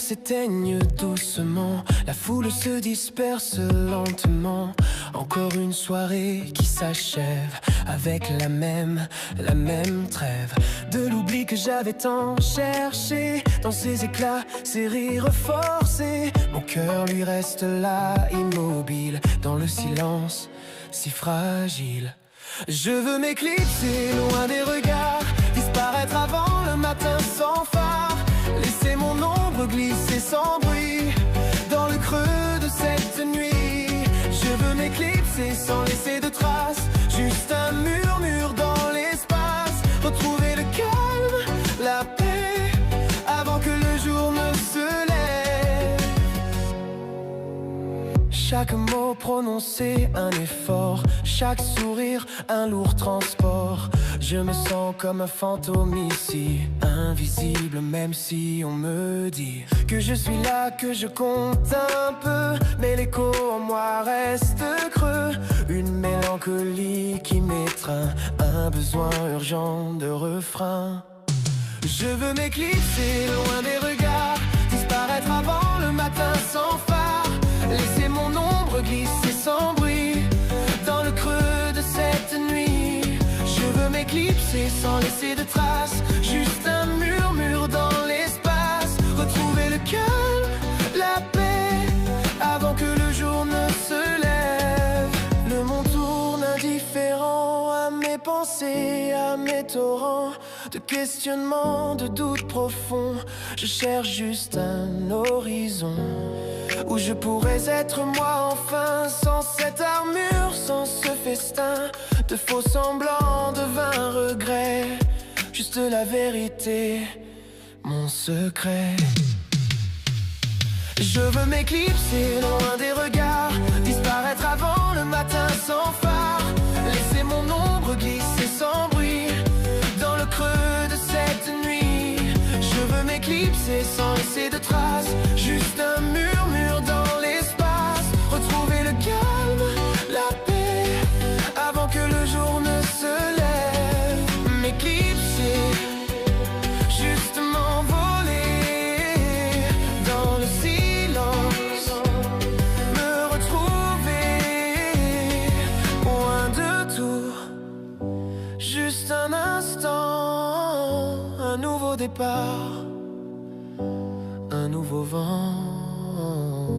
s'éteignent doucement, la foule se disperse lentement. Encore une soirée qui s'achève avec la même trêve de l'oubli que j'avais tant cherché. Dans ses éclats, ses rires forcés, mon cœur lui reste là, immobile, dans le silence, si fragile. Je veux m'éclipser loin des regards, disparaître avant le matin sans phare, laisser mon ombre glisser sans bruit dans le creux de cette nuit. Je veux m'éclipser sans laisser de traces, juste un murmure dans l'espace, retrouver le calme, la paix, avant que le jour ne se lève. Chaque mot prononcé, un effort, chaque sourire, un lourd transport. Je me sens comme un fantôme ici, invisible même si on me dit que je suis là, que je compte un peu. Mais l'écho en moi reste creux, une mélancolie qui m'étreint, un besoin urgent de refrain. Je veux m'éclipser loin des regards, disparaître avant le matin sans phare, laisser mon ombre glisser sans bruit dans le creux de cette nuit. Je veux m'éclipser sans laisser de traces, juste un murmure dans l'espace, retrouver le calme, la paix, avant que le jour ne se lève. Le monde tourne indifférent à mes pensées, à mes torrents de questionnements, de doutes profonds. Je cherche juste un horizon où je pourrais être moi enfin, sans cette armure, sans ce festin de faux semblants, de vains regrets. Juste la vérité, mon secret. Je veux m'éclipser loin des regards, disparaître avant le matin sans phare, laisser mon ombre glisser sans bruit dans le creux de cette nuit. Je veux m'éclipser sans laisser de traces, juste un murmure dans l'espace, retrouver le calme, la paix, avant que le jour ne se lève. M'éclipser, juste m'envoler dans le silence, me retrouver loin de tout, juste un instant, un nouveau départ.